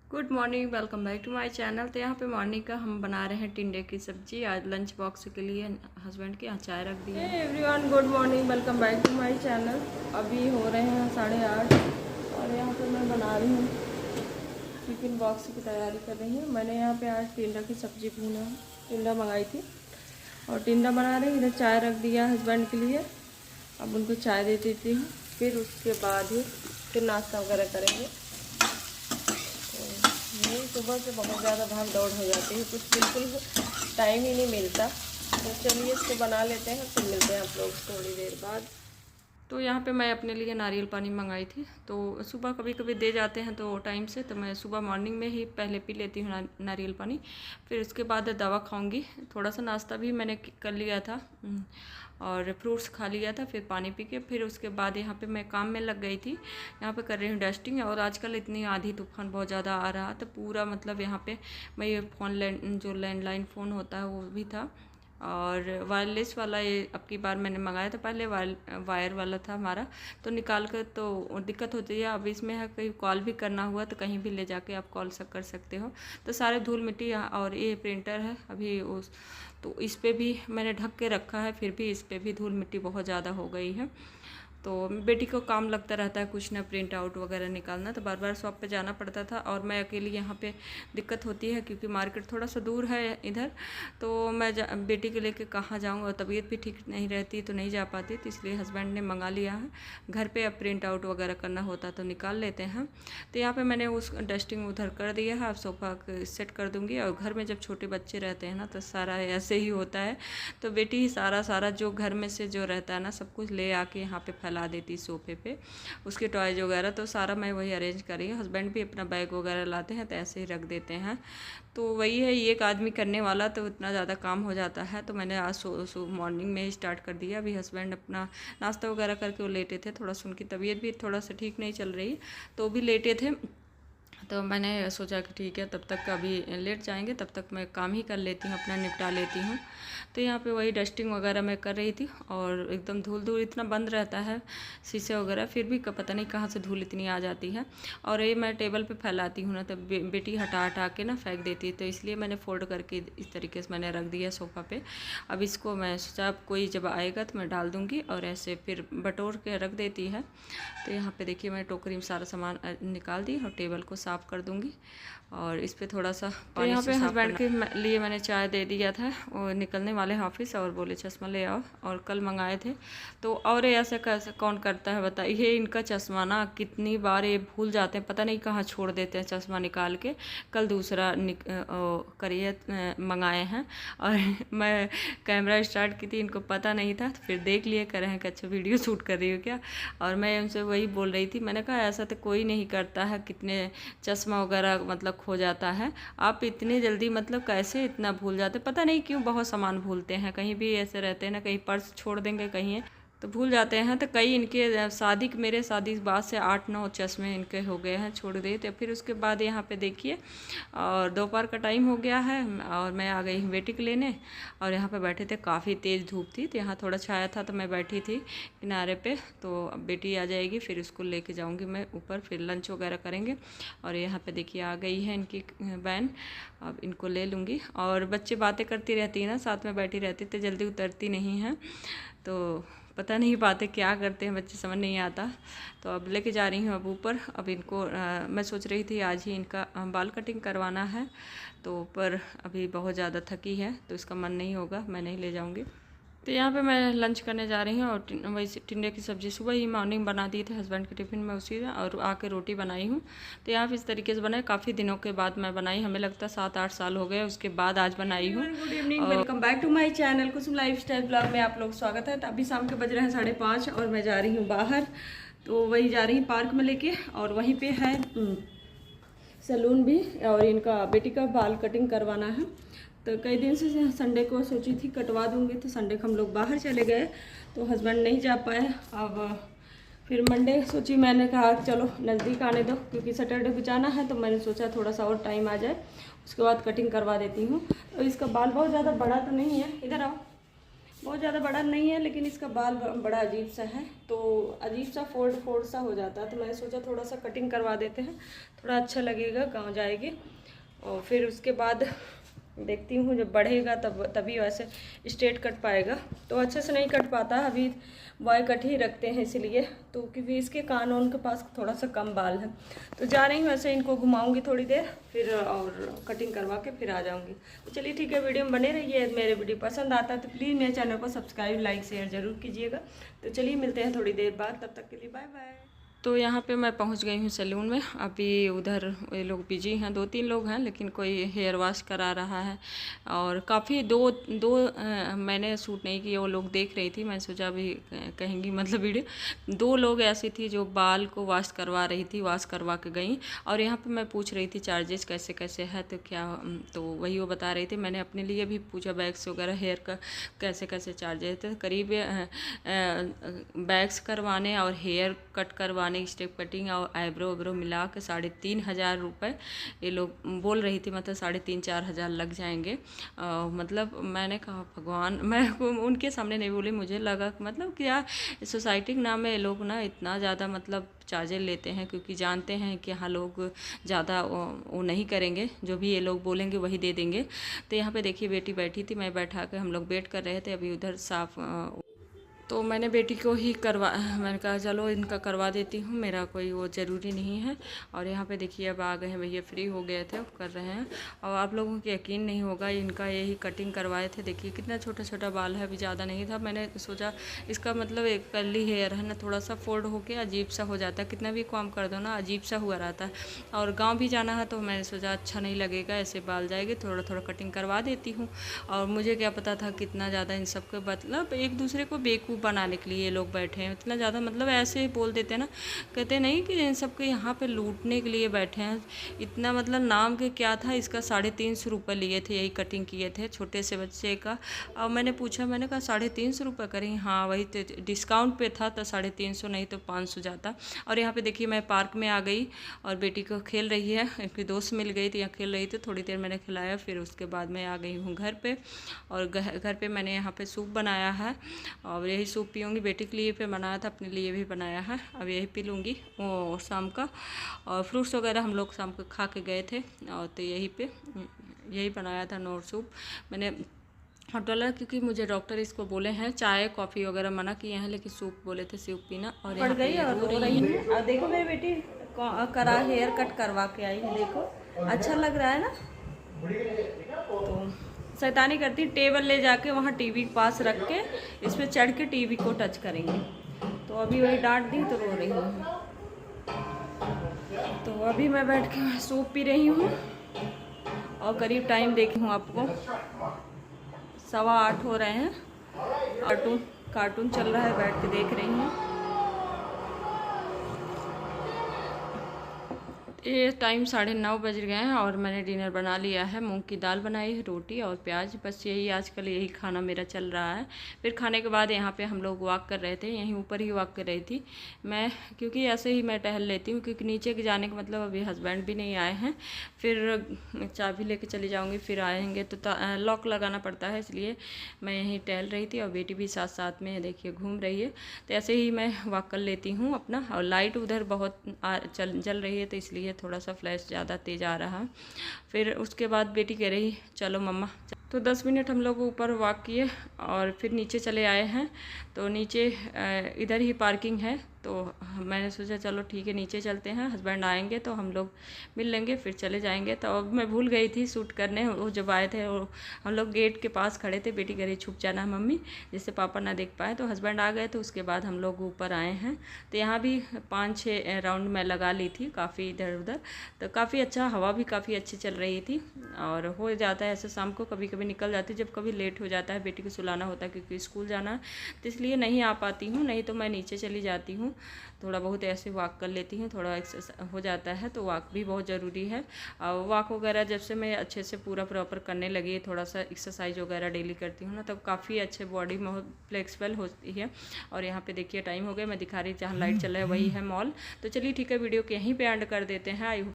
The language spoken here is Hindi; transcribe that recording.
Good morning, welcome back to my channel. तो यहाँ पे मॉर्निंग का हम बना रहे हैं टिंडे की सब्जी। आज लंच बॉक्स के लिए हस्बैंड के यहाँ चाय रख दी है। Everyone, good morning, welcome back to my channel. अभी हो रहे हैं 8:30 और यहाँ पे मैं बना रही हूँ टिफिन बॉक्स की तैयारी कर रही हूँ। मैंने यहाँ पे आज टिंडा की सब्जी भूना, टिंडा मंगाई थी और टिंडा बना रही हूँ। इधर चाय रख दिया हस्बैंड के लिए, अब उनको चाय दे देती हूँ, फिर उसके बाद ही फिर नाश्ता वगैरह करेंगे। नहीं, सुबह से बहुत ज़्यादा भाग दौड़ हो जाती है, कुछ बिल्कुल टाइम ही नहीं मिलता। तो चलिए इसको बना लेते हैं, फिर मिलते हैं आप लोग थोड़ी देर बाद। तो यहाँ पे मैं अपने लिए नारियल पानी मंगाई थी। तो सुबह कभी कभी दे जाते हैं तो टाइम से, तो मैं सुबह मॉर्निंग में ही पहले पी लेती हूँ नारियल पानी। फिर उसके बाद दवा खाऊंगी। थोड़ा सा नाश्ता भी मैंने कर लिया था और फ्रूट्स खा लिया था, फिर पानी पी के फिर उसके बाद यहाँ पे मैं काम में लग गई थी। यहाँ पे कर रही हूँ डस्टिंग। और आजकल इतनी आंधी तूफान बहुत ज़्यादा आ रहा, तो पूरा मतलब यहाँ पे मैं ये फ़ोन जो लैंडलाइन फ़ोन होता है वो भी था और वायरलेस वाला ये अब की बार मैंने मंगाया था। पहले वायर वाला था हमारा, तो निकाल कर तो दिक्कत होती है। अब इसमें है कहीं कॉल भी करना हुआ तो कहीं भी ले जाके आप कॉल कर सकते हो। तो सारे धूल मिट्टी और ये प्रिंटर है अभी उस, तो इस पर भी मैंने ढक के रखा है, फिर भी इस पर भी धूल मिट्टी बहुत ज़्यादा हो गई है। तो बेटी को काम लगता रहता है कुछ ना प्रिंट आउट वगैरह निकालना, तो बार बार शॉप पे जाना पड़ता था और मैं अकेली यहाँ पे दिक्कत होती है क्योंकि मार्केट थोड़ा सा दूर है इधर। तो मैं बेटी को लेके कहाँ जाऊँ, और तबीयत भी ठीक नहीं रहती तो नहीं जा पाती, तो इसलिए हस्बैंड ने मंगा लिया है घर पे। अब प्रिंट आउट वगैरह करना होता तो निकाल लेते हैं। तो यहाँ पर मैंने उस डस्टिंग उधर कर दिया है, अब सोफ़ा सेट कर दूँगी। और घर में जब छोटे बच्चे रहते हैं ना तो सारा ऐसे ही होता है। तो बेटी ही सारा जो घर में से जो रहता है ना सब कुछ ले आके यहाँ पे फैला देती सोफे पे, उसके टॉयज वगैरह। तो सारा मैं वही अरेंज कर रही हूँ। हस्बैंड भी अपना बैग वगैरह लाते हैं तो ऐसे ही रख देते हैं। तो वही है, एक आदमी करने वाला तो इतना ज़्यादा काम हो जाता है। तो मैंने आज मॉर्निंग में ही स्टार्ट कर दिया। अभी हस्बैंड अपना नाश्ता वगैरह करके वो लेटे थे। थोड़ा सा उनकी तबीयत भी थोड़ा सा ठीक नहीं चल रही, तो भी लेटे थे। तो मैंने सोचा कि ठीक है, तब तक अभी लेट जाएंगे, तब तक मैं काम ही कर लेती हूँ, अपना निपटा लेती हूँ। तो यहाँ पे वही डस्टिंग वगैरह मैं कर रही थी और एकदम धूल इतना बंद रहता है शीशे वगैरह, फिर भी पता नहीं कहाँ से धूल इतनी आ जाती है। और ये मैं टेबल पे फैलाती हूँ ना, तो बेटी हटा के ना फेंक देती है, तो इसलिए मैंने फोल्ड करके इस तरीके से मैंने रख दिया सोफ़ा पे। अब इसको मैं सोचा अब कोई जब आएगा तो मैं डाल दूँगी और ऐसे फिर बटोर के रख देती है। तो यहाँ पे देखिए मैं टोकरी में सारा सामान निकाल दी और टेबल को साफ़ कर दूँगी और इस पे थोड़ा सा पानी। यहाँ पे हस्बैंड के लिए मैंने चाय दे दिया था, वो निकलने वाले हैं ऑफिस और बोले चश्मा ले आओ, और कल मंगाए थे। तो और ऐसा कैसे कौन करता है बताइए। इनका चश्मा ना कितनी बार ये भूल जाते हैं, पता नहीं कहाँ छोड़ देते हैं चश्मा निकाल के। कल दूसरा करिए मंगाए हैं और मैं कैमरा स्टार्ट की थी, इनको पता नहीं था, तो फिर देख लिए, कह रहे हैं कि अच्छा वीडियो शूट कर रही हो क्या। और मैं उनसे वही बोल रही थी, मैंने कहा ऐसा तो कोई नहीं करता है, कितने चश्मा वगैरह मतलब खो जाता है, आप इतनी जल्दी मतलब कैसे इतना भूल जाते। पता नहीं क्यों बहुत सामान भूलते हैं, कहीं भी ऐसे रहते हैं ना, कहीं पर्स छोड़ देंगे कहीं तो भूल जाते हैं। तो कई इनके मेरे शादी के बाद से 8-9 चश्मे इनके हो गए हैं, छोड़ दिए। तो फिर उसके बाद यहाँ पे देखिए और दोपहर का टाइम हो गया है और मैं आ गई हूँ बेटी को लेने। और यहाँ पे बैठे थे, काफ़ी तेज़ धूप थी, तो यहाँ थोड़ा छाया था तो मैं बैठी थी किनारे पे। तो अब बेटी आ जाएगी, फिर उसको लेके जाऊँगी मैं ऊपर, फिर लंच वगैरह करेंगे। और यहाँ पे देखिए आ गई है इनकी वैन, अब इनको ले लूँगी। और बच्चे बातें करती रहती है ना, साथ में बैठी रहती, तो जल्दी उतरती नहीं हैं, तो पता नहीं बातें क्या करते हैं बच्चे, समझ नहीं आता। तो अब लेके जा रही हूँ अब ऊपर। अब इनको मैं सोच रही थी आज ही इनका बाल कटिंग करवाना है, तो पर अभी बहुत ज़्यादा थकी है तो इसका मन नहीं होगा, मैं नहीं ले जाऊँगी। तो यहाँ पे मैं लंच करने जा रही हूँ और वही टिंडे की सब्ज़ी सुबह ही मॉर्निंग बना दी थी हस्बैंड के टिफ़िन में उसी में, और आके रोटी बनाई हूँ। तो यहाँ पे इस तरीके से बनाए, काफ़ी दिनों के बाद मैं बनाई, हमें लगता है 7-8 साल हो गए उसके बाद आज बनाई हूँ। Good evening, welcome back to my channel Kusum lifestyle blog में आप लोग स्वागत है। तो अभी शाम के बज रहे हैं 5:30 और मैं जा रही हूँ बाहर। तो वही जा रही हूँ पार्क में लेके, और वहीं पे है सैलून भी, और इनका बेटी का बाल कटिंग करवाना है। तो कई दिन से संडे को सोची थी कटवा दूंगी, तो संडे को हम लोग बाहर चले गए तो हस्बैंड नहीं जा पाए। अब फिर मंडे सोची, मैंने कहा चलो नज़दीक आने दो, क्योंकि सैटरडे को जाना है, तो मैंने सोचा थोड़ा सा और टाइम आ जाए, उसके बाद कटिंग करवा देती हूँ। तो इसका बाल बहुत ज़्यादा बड़ा तो नहीं है, इधर आओ, बहुत ज़्यादा बड़ा नहीं है, लेकिन इसका बाल बड़ा अजीब सा है, तो अजीब सा फोल्ड सा हो जाता है। तो मैंने सोचा थोड़ा सा कटिंग करवा देते हैं, थोड़ा अच्छा लगेगा, गाँव जाएगी। और फिर उसके बाद देखती हूँ जब बढ़ेगा तभी वैसे स्ट्रेट कट पाएगा। तो अच्छे से नहीं कट पाता, अभी बॉय कट ही रखते हैं इसलिए, तो क्योंकि इसके कान के पास थोड़ा सा कम बाल है। तो जा रही हूँ ऐसे, इनको घुमाऊंगी थोड़ी देर, फिर और कटिंग करवा के फिर आ जाऊँगी। तो चलिए ठीक है, वीडियो में बने रहिए। मेरे वीडियो पसंद आता है तो प्लीज़ मेरे चैनल को सब्सक्राइब, लाइक, शेयर ज़रूर कीजिएगा। तो चलिए मिलते हैं थोड़ी देर बाद, तब तक के लिए बाय बाय। तो यहाँ पे मैं पहुँच गई हूँ सैलून में। अभी उधर ये लोग बिजी हैं, 2-3 लोग हैं, लेकिन कोई हेयर वॉश करा रहा है। और काफ़ी मैंने शूट नहीं किया, वो लोग देख रही थी, मैं सोचा अभी कहेंगी मतलब वीडियो। 2 लोग ऐसी थी जो बाल को वॉश करवा रही थी, वॉश करवा के गई। और यहाँ पे मैं पूछ रही थी चार्जेस कैसे कैसे है, तो क्या, तो वही वो बता रही थी। मैंने अपने लिए भी पूछा वैक्स वगैरह हेयर का कैसे कैसे चार्जेस थे। करीब वैक्स करवाने और हेयर कट करवाने, स्टेप कटिंग और आईब्रो वाईब्रो मिला के 3,500 रुपये ये लोग बोल रही थी, मतलब 3,500-4 हज़ार लग जाएंगे। मतलब मैंने कहा भगवान, मैं उनके सामने नहीं बोली, मुझे लगा मतलब क्या सोसाइटी के नाम में ये लोग ना इतना ज़्यादा मतलब चार्जेस लेते हैं, क्योंकि जानते हैं कि यहाँ लोग ज़्यादा वो नहीं करेंगे, जो भी ये लोग बोलेंगे वही दे देंगे। तो यहाँ पे देखिए बेटी बैठी थी, मैं बैठा के हम लोग वेट कर रहे थे। अभी उधर साफ तो मैंने बेटी को ही मैंने कहा चलो इनका करवा देती हूँ, मेरा कोई वो ज़रूरी नहीं है। और यहाँ पे देखिए अब आ गए हैं भैया, फ्री हो गए थे, कर रहे हैं। और आप लोगों को यकीन नहीं होगा, इनका यही कटिंग करवाए थे। देखिए कितना छोटा छोटा बाल है, अभी ज़्यादा नहीं था। मैंने सोचा इसका मतलब एक कर्ली हेयर है ना, थोड़ा सा फोल्ड होके अजीब सा हो जाता है, कितना भी काम कर दो ना अजीब सा हुआ रहता है। और गाँव भी जाना है तो मैंने सोचा अच्छा नहीं लगेगा ऐसे बाल जाएंगे, थोड़ा थोड़ा कटिंग करवा देती हूँ। और मुझे क्या पता था कितना ज़्यादा इन सबके मतलब एक दूसरे को बेवकूफ़ बनाने के लिए ये लोग बैठे हैं, इतना ज़्यादा मतलब ऐसे ही बोल देते हैं ना, कहते नहीं कि इन सबके यहाँ पे लूटने के लिए बैठे हैं। इतना मतलब नाम के क्या था, इसका 350 रुपये लिए थे, यही कटिंग किए थे छोटे से बच्चे का। और मैंने पूछा, मैंने कहा 350 रुपये करें? हाँ वही तो, डिस्काउंट पे था तो 350, नहीं तो 500 जाता। और यहाँ पे देखिए मैं पार्क में आ गई और बेटी को खेल रही है, एक दोस्त मिल गई थी, यहाँ खेल रही थी, थोड़ी देर मैंने खिलाया, फिर उसके बाद मैं आ गई हूँ घर पे। और घर पे मैंने यहाँ पे सूप बनाया है, और यही सूप पीऊँगी। बेटी के लिए पे बनाया था, अपने लिए भी बनाया है, अब यही पी लूँगी वो शाम का। और फ्रूट्स वगैरह हम लोग शाम को खा के गए थे, और तो यही बनाया था नोर सूप मैंने होटल, क्योंकि मुझे डॉक्टर इसको बोले हैं चाय कॉफ़ी वगैरह मना किए हैं, लेकिन सूप बोले थे सूप पीना। और पड़ गई और रो रही है। और देखो मेरी बेटी करा हेयर कट करवा के आई है, देखो अच्छा लग रहा है ना। तो शैतानी करती, टेबल ले जाके वहाँ टीवी के पास रख के इस पर चढ़ के टीवी को टच करेंगे। तो अभी वही डांट दी तो रो रही हूँ। तो अभी मैं बैठ के सूप पी रही हूँ, और करीब टाइम देखी हूँ आपको 7:15 हो रहे हैं। कार्टून चल रहा है, बैठ के देख रही हूँ। ये टाइम 9:30 बज गए हैं, और मैंने डिनर बना लिया है। मूंग की दाल बनाई है, रोटी और प्याज, बस यही आजकल यही खाना मेरा चल रहा है। फिर खाने के बाद यहाँ पे हम लोग वॉक कर रहे थे, यहीं ऊपर ही वॉक कर रही थी मैं, क्योंकि ऐसे ही मैं टहल लेती हूँ, क्योंकि नीचे के जाने का मतलब अभी हस्बैंड भी नहीं आए हैं, फिर चाबी लेके चली जाऊँगी, फिर आएँगे तो लॉक लगाना पड़ता है, इसलिए मैं यहीं टहल रही थी। और बेटी भी साथ साथ में देखिए घूम रही है। तो ऐसे ही मैं वॉक कर लेती हूँ अपना। और लाइट उधर बहुत जल रही है, तो इसलिए थोड़ा सा फ्लैश ज़्यादा तेज़ आ रहा। फिर उसके बाद बेटी कह रही चलो मम्मा, तो 10 मिनट हम लोग ऊपर वॉक किए और फिर नीचे चले आए हैं। तो नीचे इधर ही पार्किंग है, तो मैंने सोचा चलो ठीक है नीचे चलते हैं, हस्बैंड आएंगे तो हम लोग मिल लेंगे, फिर चले जाएंगे। तो अब मैं भूल गई थी शूट करने, वो जब आए थे वो हम लोग गेट के पास खड़े थे, बेटी कह रही छुप जाना मम्मी, जिससे पापा ना देख पाए। तो हस्बैंड आ गए, तो उसके बाद हम लोग ऊपर आए हैं। तो यहाँ भी 5-6 राउंड मैं लगा ली थी, काफ़ी इधर उधर, तो काफ़ी अच्छा, हवा भी काफ़ी अच्छी चल रही थी। और हो जाता है ऐसे शाम को कभी कभी निकल जाती, जब कभी लेट हो जाता है, बेटी को सुलाना होता है क्योंकि स्कूल जाना है, तो इसलिए नहीं आ पाती हूँ, नहीं तो मैं नीचे चली जाती हूँ, थोड़ा बहुत ऐसे वॉक कर लेती हूँ, थोड़ा एक्सरसाइज हो जाता है, तो वॉक भी बहुत ज़रूरी है। और वॉक वगैरह जब से मैं अच्छे से पूरा प्रॉपर करने लगी, थोड़ा सा एक्सरसाइज वगैरह डेली करती हूँ ना, तब काफ़ी अच्छे बॉडी में फ्लेक्सिबल होती है। और यहाँ पे देखिए टाइम हो गया, मैं दिखा रही जहाँ लाइट चल रहा है वही है मॉल। तो चलिए ठीक है, वीडियो को यहीं पे एंड कर देते हैं। आई